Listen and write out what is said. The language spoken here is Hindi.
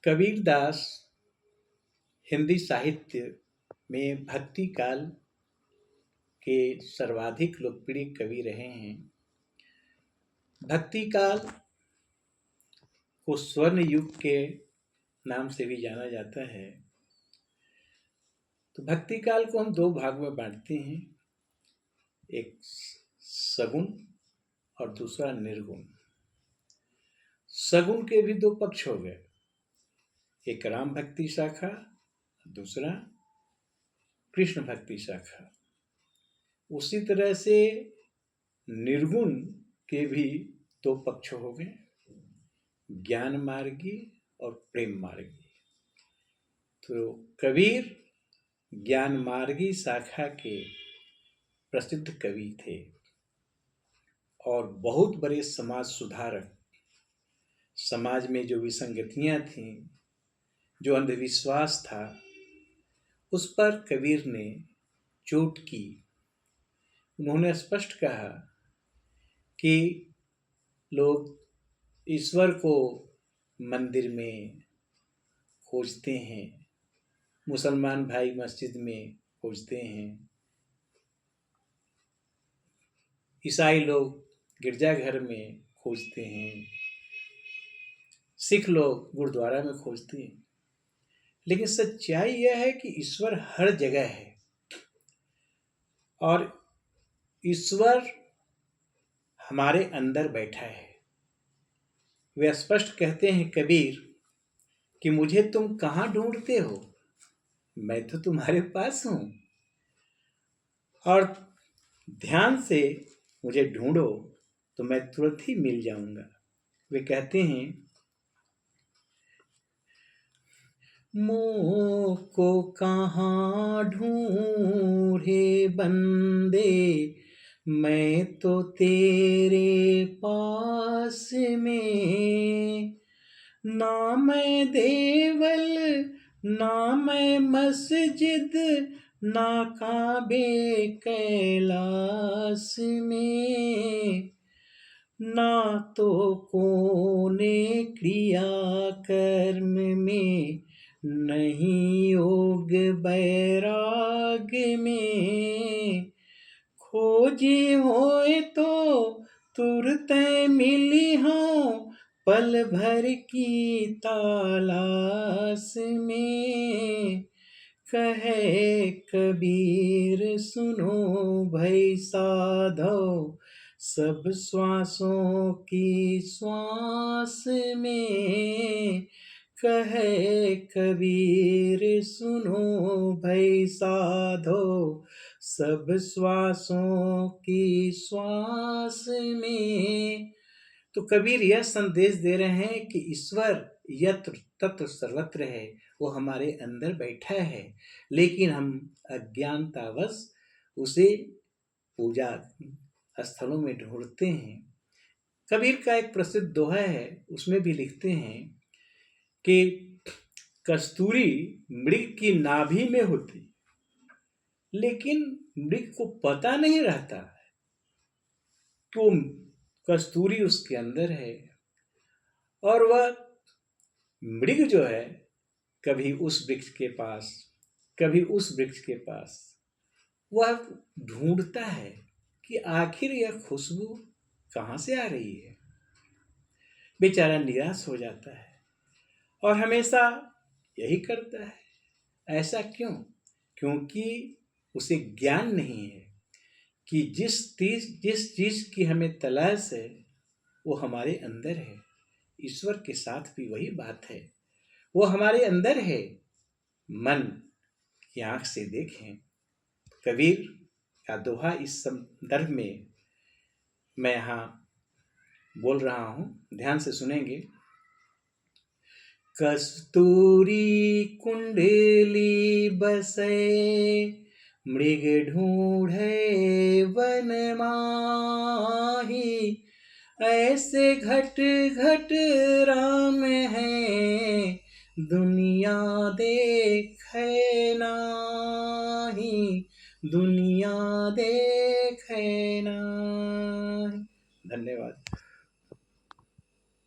कबीरदास हिंदी साहित्य में भक्ति काल के सर्वाधिक लोकप्रिय कवि रहे हैं। भक्ति काल को स्वर्ण युग के नाम से भी जाना जाता है। तो भक्ति काल को हम दो भाग में बांटते हैं, एक सगुण और दूसरा निर्गुण। सगुण के भी दो पक्ष हो गए, एक राम भक्ति शाखा, दूसरा कृष्ण भक्ति शाखा। उसी तरह से निर्गुण के भी दो पक्ष हो गए, ज्ञान मार्गी और प्रेम मार्गी। तो कबीर ज्ञान मार्गी शाखा के प्रसिद्ध कवि थे और बहुत बड़े समाज सुधारक। समाज में जो विसंगतियां थीं, जो अंधविश्वास था, उस पर कबीर ने चोट की। उन्होंने स्पष्ट कहा कि लोग ईश्वर को मंदिर में खोजते हैं, मुसलमान भाई मस्जिद में खोजते हैं, ईसाई लोग गिरजाघर में खोजते हैं, सिख लोग गुरुद्वारा में खोजते हैं। लेकिन सच्चाई यह है कि ईश्वर हर जगह है और ईश्वर हमारे अंदर बैठा है। वे स्पष्ट कहते हैं कबीर कि मुझे तुम कहाँ ढूंढते हो, मैं तो तुम्हारे पास हूं, और ध्यान से मुझे ढूंढो तो मैं तुरंत ही मिल जाऊंगा। वे कहते हैं, मोको कहाँ ढूंढे बंदे, मैं तो तेरे पास में, ना मैं देवल ना मैं मस्जिद, ना काबे कैलाश में, ना तो कोने क्रिया कर्म में, नहीं योग बैराग में, खोजी होए तो तुरत मिली हो, पल भर की तलाश में। कहे कबीर सुनो भई साधो, सब श्वासों की श्वास में। कहे कबीर सुनो भई साधो, सब श्वासों की श्वास में। तो कबीर यह संदेश दे रहे हैं कि ईश्वर यत्र तत्र सर्वत्र है, वो हमारे अंदर बैठा है, लेकिन हम अज्ञानतावश उसे पूजा स्थलों में ढूंढते हैं। कबीर का एक प्रसिद्ध दोहा है, उसमें भी लिखते हैं कि कस्तूरी मृग की नाभि में होती, लेकिन मृग को पता नहीं रहता कि कस्तूरी उसके अंदर है, और वह मृग जो है कभी उस वृक्ष के पास, कभी उस वृक्ष के पास, वह ढूंढता है कि आखिर यह खुशबू कहाँ से आ रही है। बेचारा निराश हो जाता है और हमेशा यही करता है। ऐसा क्यों? क्योंकि उसे ज्ञान नहीं है कि जिस चीज की हमें तलाश है वो हमारे अंदर है। ईश्वर के साथ भी वही बात है, वो हमारे अंदर है। मन की आंख से देखें। कबीर का दोहा इस संदर्भ में मैं यहाँ बोल रहा हूँ, ध्यान से सुनेंगे। कस्तूरी कुंडली बसे, मृग ढूंढे वन माही, ऐसे घट घट राम है, दुनिया देखे नाही, दुनिया देखे नाही। धन्यवाद।